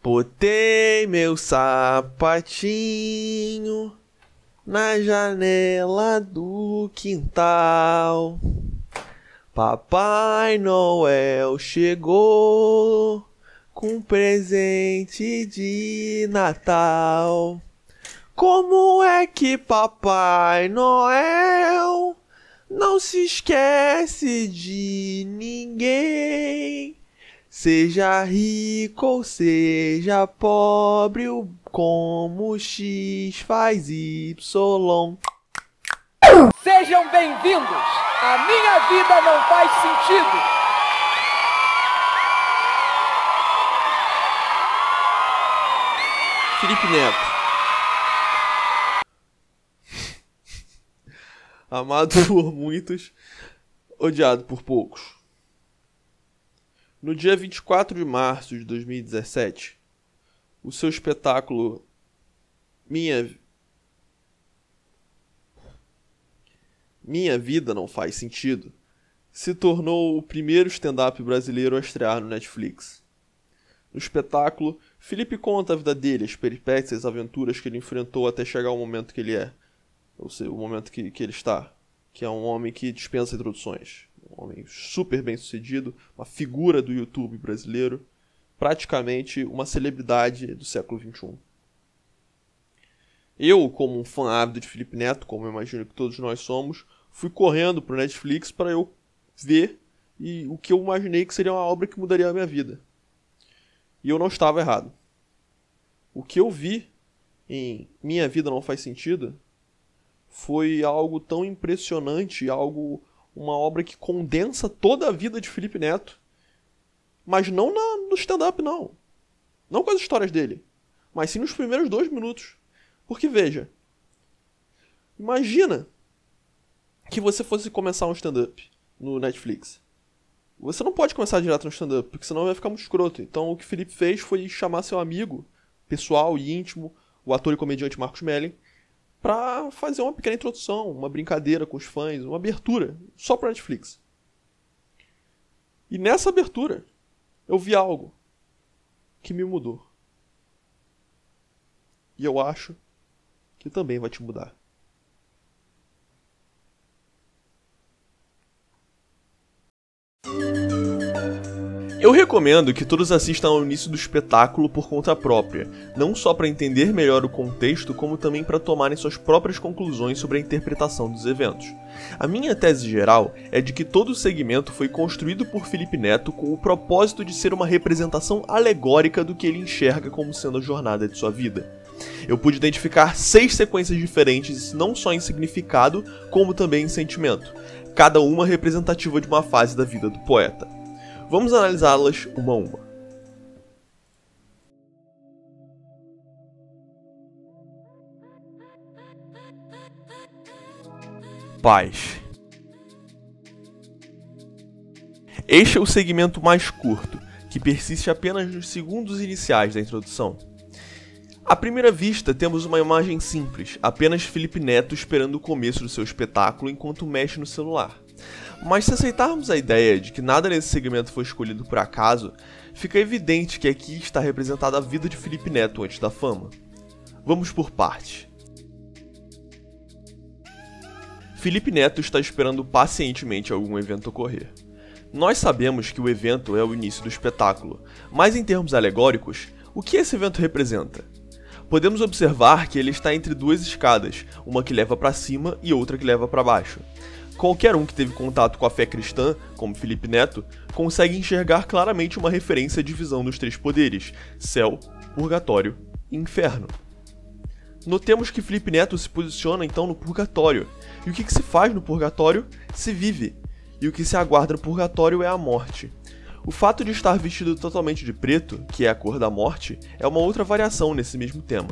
Botei meu sapatinho na janela do quintal. Papai Noel chegou com presente de Natal. Como é que Papai Noel não se esquece de ninguém? Seja rico ou seja pobre, como X faz Y. Sejam bem-vindos! A minha vida não faz sentido! Felipe Neto. Amado por muitos, odiado por poucos. No dia 24 de março de 2017, o seu espetáculo Minha Vida Não Faz Sentido se tornou o primeiro stand-up brasileiro a estrear no Netflix. No espetáculo, Felipe conta a vida dele, as peripécias, as aventuras que ele enfrentou até chegar ao momento que ele é. Ou seja, o momento que ele está. Que é um homem que dispensa introduções. Um homem super bem sucedido, uma figura do YouTube brasileiro, praticamente uma celebridade do século XXI. Eu, como um fã ávido de Felipe Neto, como eu imagino que todos nós somos, fui correndo para o Netflix para eu ver o que eu imaginei que seria uma obra que mudaria a minha vida. E eu não estava errado. O que eu vi em Minha Vida Não Faz Sentido foi algo tão impressionante, uma obra que condensa toda a vida de Felipe Neto, mas não no stand-up, não. Não com as histórias dele, mas sim nos primeiros 2 minutos. Porque, veja, imagina que você fosse começar um stand-up no Netflix. Você não pode começar direto no stand-up, porque senão vai ficar muito escroto. Então o que Felipe fez foi chamar seu amigo pessoal e íntimo, o ator e comediante Marcos Melling, pra fazer uma pequena introdução, uma brincadeira com os fãs, uma abertura, só pra Netflix. E nessa abertura, eu vi algo que me mudou. E eu acho que também vai te mudar. Eu recomendo que todos assistam ao início do espetáculo por conta própria, não só para entender melhor o contexto, como também para tomarem suas próprias conclusões sobre a interpretação dos eventos. A minha tese geral é de que todo o segmento foi construído por Felipe Neto com o propósito de ser uma representação alegórica do que ele enxerga como sendo a jornada de sua vida. Eu pude identificar 6 sequências diferentes, não só em significado, como também em sentimento, cada uma representativa de uma fase da vida do poeta. Vamos analisá-las uma a uma. Paz. Este é o segmento mais curto, que persiste apenas nos segundos iniciais da introdução. À primeira vista, temos uma imagem simples, apenas Felipe Neto esperando o começo do seu espetáculo enquanto mexe no celular. Mas se aceitarmos a ideia de que nada nesse segmento foi escolhido por acaso, fica evidente que aqui está representada a vida de Felipe Neto antes da fama. Vamos por partes. Felipe Neto está esperando pacientemente algum evento ocorrer. Nós sabemos que o evento é o início do espetáculo, mas em termos alegóricos, o que esse evento representa? Podemos observar que ele está entre 2 escadas, uma que leva para cima e outra que leva para baixo. Qualquer um que teve contato com a fé cristã, como Felipe Neto, consegue enxergar claramente uma referência à divisão dos 3 poderes: céu, purgatório e inferno. Notemos que Felipe Neto se posiciona então no purgatório. E o que se faz no purgatório? Se vive. E o que se aguarda no purgatório é a morte. O fato de estar vestido totalmente de preto, que é a cor da morte, é uma outra variação nesse mesmo tema.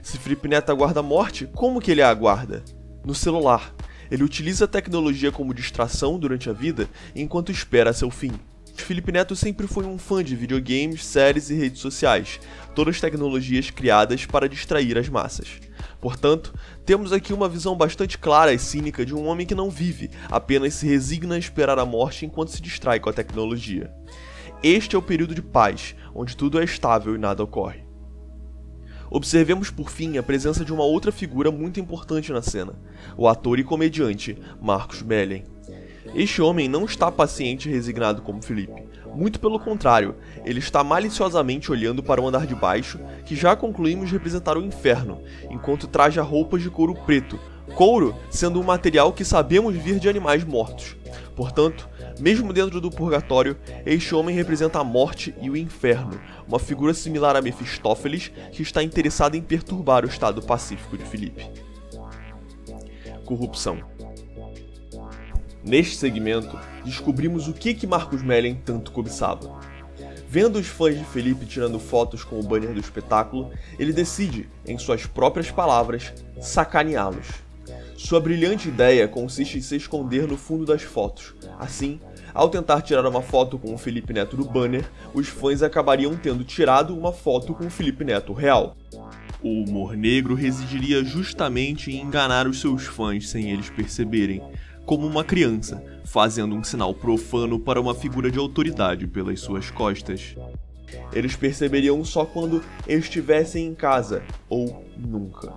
Se Felipe Neto aguarda a morte, como que ele a aguarda? No celular. Ele utiliza a tecnologia como distração durante a vida, enquanto espera seu fim. Felipe Neto sempre foi um fã de videogames, séries e redes sociais, todas tecnologias criadas para distrair as massas. Portanto, temos aqui uma visão bastante clara e cínica de um homem que não vive, apenas se resigna a esperar a morte enquanto se distrai com a tecnologia. este é o período de paz, onde tudo é estável e nada ocorre. Observemos por fim a presença de uma outra figura muito importante na cena, o ator e comediante Marcus Melling. Este homem não está paciente e resignado como Felipe. Muito pelo contrário, ele está maliciosamente olhando para o andar de baixo, que já concluímos representar o inferno, enquanto traja roupas de couro preto, couro sendo um material que sabemos vir de animais mortos. Portanto, mesmo dentro do purgatório, este homem representa a morte e o inferno, uma figura similar a Mefistófeles que está interessada em perturbar o estado pacífico de Felipe. Corrupção. Neste segmento, descobrimos o que Marcus Melling tanto cobiçava. Vendo os fãs de Felipe tirando fotos com o banner do espetáculo, ele decide, em suas próprias palavras, sacaneá-los. Sua brilhante ideia consiste em se esconder no fundo das fotos. Assim, ao tentar tirar uma foto com o Felipe Neto do banner, os fãs acabariam tendo tirado uma foto com o Felipe Neto real. O humor negro residiria justamente em enganar os seus fãs sem eles perceberem, como uma criança, fazendo um sinal profano para uma figura de autoridade pelas suas costas. Eles perceberiam só quando estivessem em casa, ou nunca.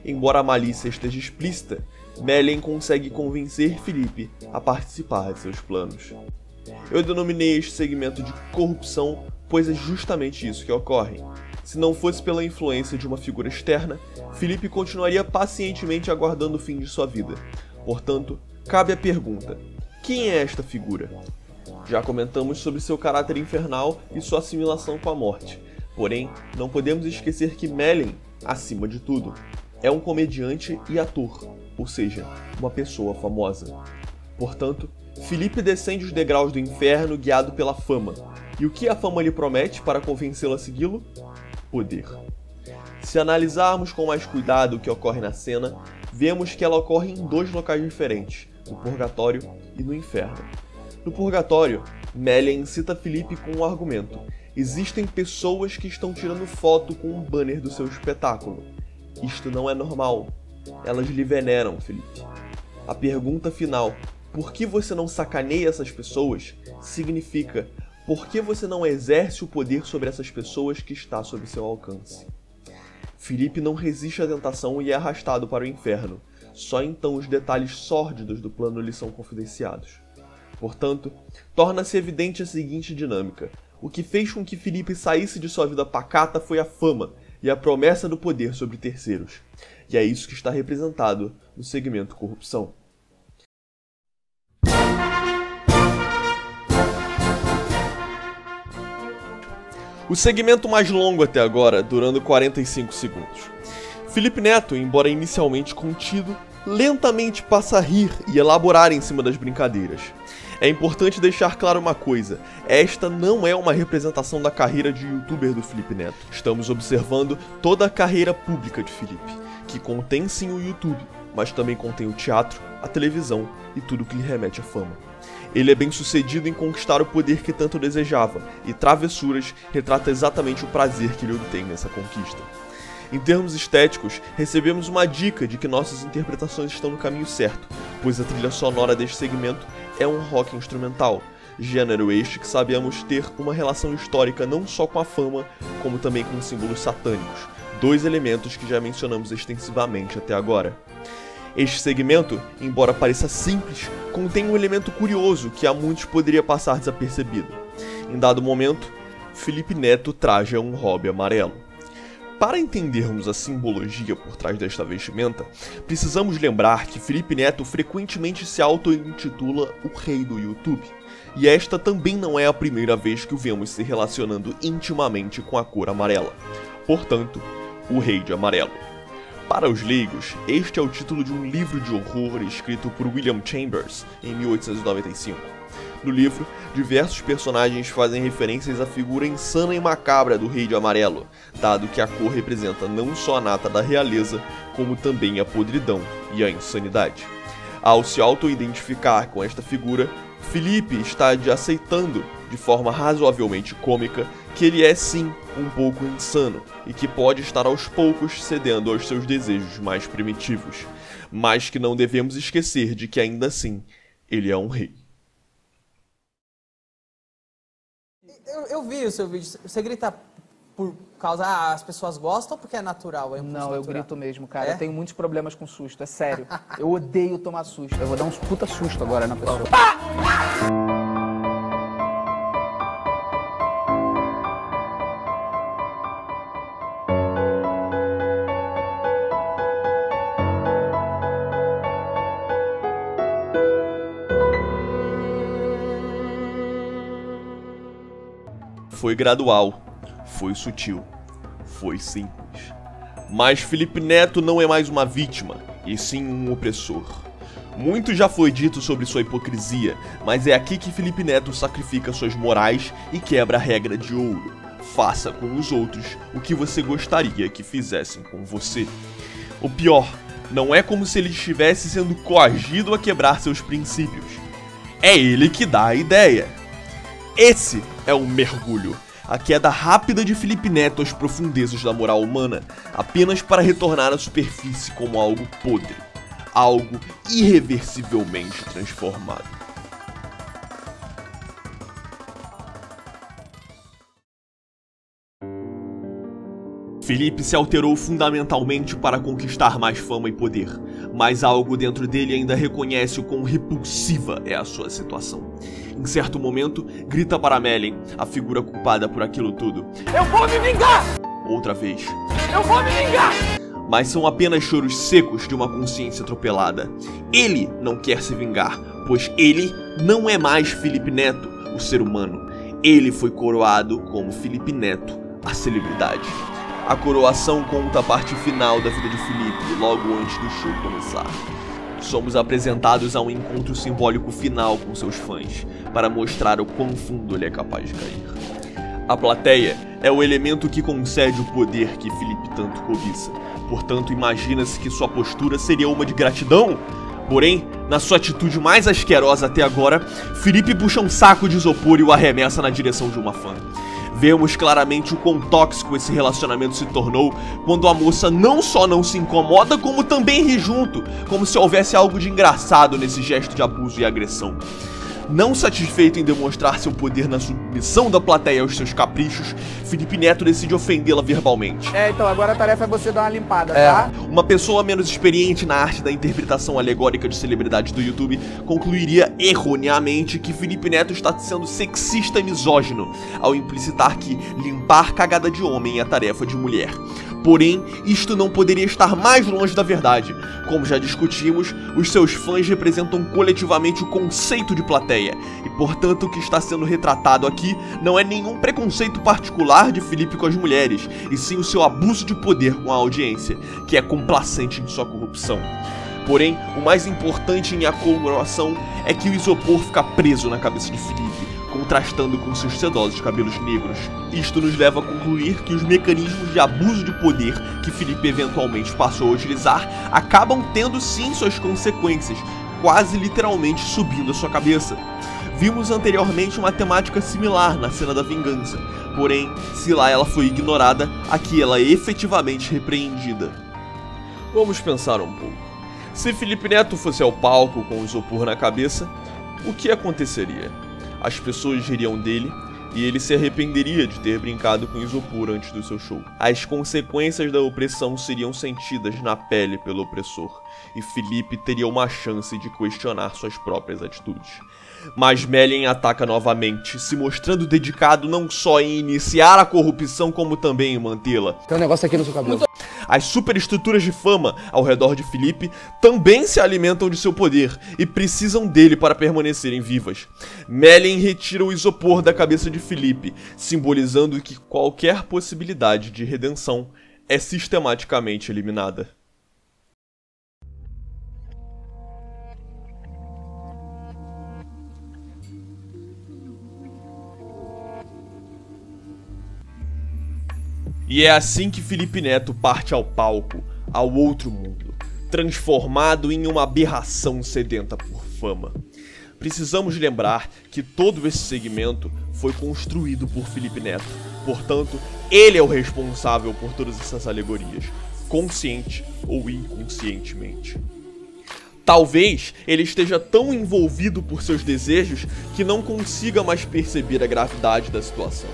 Embora a malícia esteja explícita, Melling consegue convencer Felipe a participar de seus planos. Eu denominei este segmento de corrupção, pois é justamente isso que ocorre. Se não fosse pela influência de uma figura externa, Felipe continuaria pacientemente aguardando o fim de sua vida. Portanto, cabe a pergunta: quem é esta figura? Já comentamos sobre seu caráter infernal e sua assimilação com a morte. Porém, não podemos esquecer que Melling, acima de tudo, é um comediante e ator, ou seja, uma pessoa famosa. Portanto, Felipe descende os degraus do inferno guiado pela fama. E o que a fama lhe promete para convencê-lo a segui-lo? Poder. Se analisarmos com mais cuidado o que ocorre na cena, vemos que ela ocorre em dois locais diferentes, no purgatório e no inferno. No purgatório, Melling incita Felipe com um argumento: existem pessoas que estão tirando foto com um banner do seu espetáculo. Isto não é normal. Elas lhe veneram, Felipe. A pergunta final, por que você não sacaneia essas pessoas, significa por que você não exerce o poder sobre essas pessoas que está sob seu alcance. Felipe não resiste à tentação e é arrastado para o inferno. Só então os detalhes sórdidos do plano lhe são confidenciados. Portanto, torna-se evidente a seguinte dinâmica. O que fez com que Felipe saísse de sua vida pacata foi a fama e a promessa do poder sobre terceiros. E é isso que está representado no segmento corrupção. O segmento mais longo até agora, durando 45 segundos. Felipe Neto, embora inicialmente contido, lentamente passa a rir e elaborar em cima das brincadeiras. É importante deixar claro uma coisa: esta não é uma representação da carreira de youtuber do Felipe Neto. Estamos observando toda a carreira pública de Felipe, que contém sim o YouTube, mas também contém o teatro, a televisão e tudo que lhe remete à fama. Ele é bem sucedido em conquistar o poder que tanto desejava, e Travessuras retrata exatamente o prazer que ele obtém nessa conquista. Em termos estéticos, recebemos uma dica de que nossas interpretações estão no caminho certo, pois a trilha sonora deste segmento é um rock instrumental, gênero este que sabemos ter uma relação histórica não só com a fama, como também com símbolos satânicos, dois elementos que já mencionamos extensivamente até agora. Este segmento, embora pareça simples, contém um elemento curioso que a muitos poderia passar desapercebido. Em dado momento, Felipe Neto traja um robe amarelo. Para entendermos a simbologia por trás desta vestimenta, precisamos lembrar que Felipe Neto frequentemente se auto-intitula o rei do YouTube, e esta também não é a primeira vez que o vemos se relacionando intimamente com a cor amarela. Portanto, o Rei de Amarelo. Para os leigos, este é o título de um livro de horror escrito por William Chambers em 1895. No livro, diversos personagens fazem referências à figura insana e macabra do Rei de Amarelo, dado que a cor representa não só a nata da realeza, como também a podridão e a insanidade. Ao se auto-identificar com esta figura, Felipe está aceitando, de forma razoavelmente cômica, que ele é sim um pouco insano e que pode estar aos poucos cedendo aos seus desejos mais primitivos, mas que não devemos esquecer de que ainda assim ele é um rei. Eu vi o seu vídeo. Você grita por causa... Ah, as pessoas gostam ou porque é natural? É Não, eu grito mesmo, cara. É? Eu tenho muitos problemas com susto, é sério. Eu odeio tomar susto. Eu vou dar uns puta susto agora na pessoa. Foi gradual, foi sutil, foi simples. Mas Felipe Neto não é mais uma vítima, e sim um opressor. Muito já foi dito sobre sua hipocrisia, mas é aqui que Felipe Neto sacrifica suas morais e quebra a regra de ouro. Faça com os outros o que você gostaria que fizessem com você. O pior, não é como se ele estivesse sendo coagido a quebrar seus princípios. É ele que dá a ideia. Esse é um mergulho, a queda rápida de Felipe Neto às profundezas da moral humana, apenas para retornar à superfície como algo podre, algo irreversivelmente transformado. Felipe se alterou fundamentalmente para conquistar mais fama e poder, mas algo dentro dele ainda reconhece o quão repulsiva é a sua situação. Em certo momento, grita para Mellen, a figura culpada por aquilo tudo: Eu vou me vingar! Outra vez. Eu vou me vingar! Mas são apenas choros secos de uma consciência atropelada. Ele não quer se vingar, pois ele não é mais Felipe Neto, o ser humano. Ele foi coroado como Felipe Neto, a celebridade. A coroação conta a parte final da vida de Felipe, logo antes do show começar. Somos apresentados a um encontro simbólico final com seus fãs, para mostrar o quão fundo ele é capaz de cair. A plateia é o elemento que concede o poder que Felipe tanto cobiça, portanto imagina-se que sua postura seria uma de gratidão. Porém, na sua atitude mais asquerosa até agora, Felipe puxa um saco de isopor e o arremessa na direção de uma fã. Vemos claramente o quão tóxico esse relacionamento se tornou quando a moça não só não se incomoda, como também ri junto, como se houvesse algo de engraçado nesse gesto de abuso e agressão. Não satisfeito em demonstrar seu poder na submissão da plateia aos seus caprichos, Felipe Neto decide ofendê-la verbalmente. Então agora a tarefa é você dar uma limpada, tá? Uma pessoa menos experiente na arte da interpretação alegórica de celebridades do YouTube concluiria erroneamente que Felipe Neto está sendo sexista e misógino, ao implicitar que limpar cagada de homem é tarefa de mulher. Porém, isto não poderia estar mais longe da verdade. Como já discutimos, os seus fãs representam coletivamente o conceito de plateia, e portanto o que está sendo retratado aqui não é nenhum preconceito particular de Felipe com as mulheres, e sim o seu abuso de poder com a audiência, que é complacente em sua corrupção. Porém, o mais importante em a coroação é que o isopor fica preso na cabeça de Felipe, contrastando com seus sedosos cabelos negros. Isto nos leva a concluir que os mecanismos de abuso de poder que Felipe eventualmente passou a utilizar acabam tendo sim suas consequências, quase literalmente subindo a sua cabeça. Vimos anteriormente uma temática similar na cena da vingança, porém, se lá ela foi ignorada, aqui ela é efetivamente repreendida. Vamos pensar um pouco. Se Felipe Neto fosse ao palco com o isopor na cabeça, o que aconteceria? As pessoas ririam dele e ele se arrependeria de ter brincado com isopor antes do seu show. As consequências da opressão seriam sentidas na pele pelo opressor, e Felipe teria uma chance de questionar suas próprias atitudes. Mas Mellen ataca novamente, se mostrando dedicado não só em iniciar a corrupção, como também em mantê-la. Tem um negócio aqui no seu cabelo. As superestruturas de fama ao redor de Felipe também se alimentam de seu poder e precisam dele para permanecerem vivas. Mellen retira o isopor da cabeça de Felipe, simbolizando que qualquer possibilidade de redenção é sistematicamente eliminada. E é assim que Felipe Neto parte ao palco, ao outro mundo, transformado em uma aberração sedenta por fama. Precisamos lembrar que todo esse segmento foi construído por Felipe Neto, portanto, ele é o responsável por todas essas alegorias, consciente ou inconscientemente. Talvez ele esteja tão envolvido por seus desejos que não consiga mais perceber a gravidade da situação.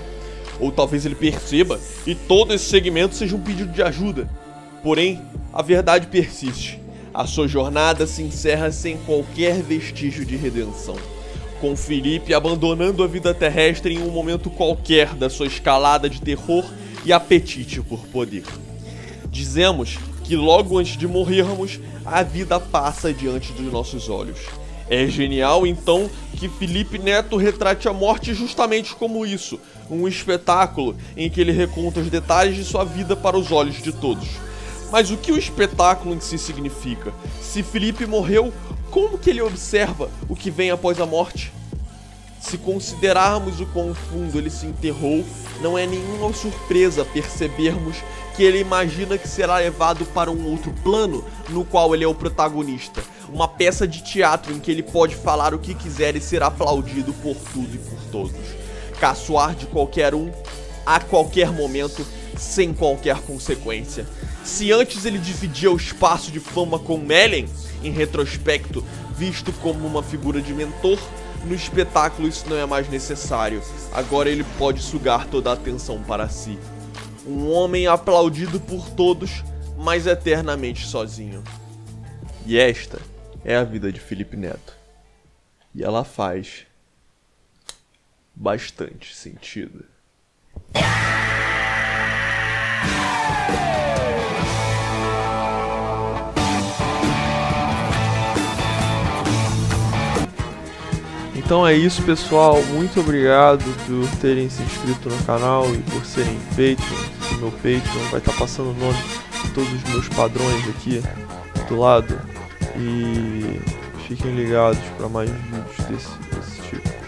Ou talvez ele perceba e todo esse segmento seja um pedido de ajuda. Porém, a verdade persiste. A sua jornada se encerra sem qualquer vestígio de redenção, com Felipe abandonando a vida terrestre em um momento qualquer da sua escalada de terror e apetite por poder. Dizemos que logo antes de morrermos, a vida passa diante dos nossos olhos. É genial, então, que Felipe Neto retrate a morte justamente como isso, um espetáculo em que ele reconta os detalhes de sua vida para os olhos de todos. Mas o que o espetáculo em si significa? Se Felipe morreu, como que ele observa o que vem após a morte? Se considerarmos o quão fundo ele se enterrou, não é nenhuma surpresa percebermos que ele imagina que será levado para um outro plano no qual ele é o protagonista. Uma peça de teatro em que ele pode falar o que quiser e ser aplaudido por tudo e por todos. Caçoar de qualquer um, a qualquer momento, sem qualquer consequência. Se antes ele dividia o espaço de fama com Mellen, em retrospecto, visto como uma figura de mentor, no espetáculo isso não é mais necessário. Agora ele pode sugar toda a atenção para si. Um homem aplaudido por todos, mas eternamente sozinho. E esta é a vida de Felipe Neto. E ela faz bastante sentido. Então é isso, pessoal. Muito obrigado por terem se inscrito no canal e por serem Patreon. O meu Patreon vai estar passando o nome de todos os meus padrões aqui do lado. E fiquem ligados para mais vídeos desse tipo.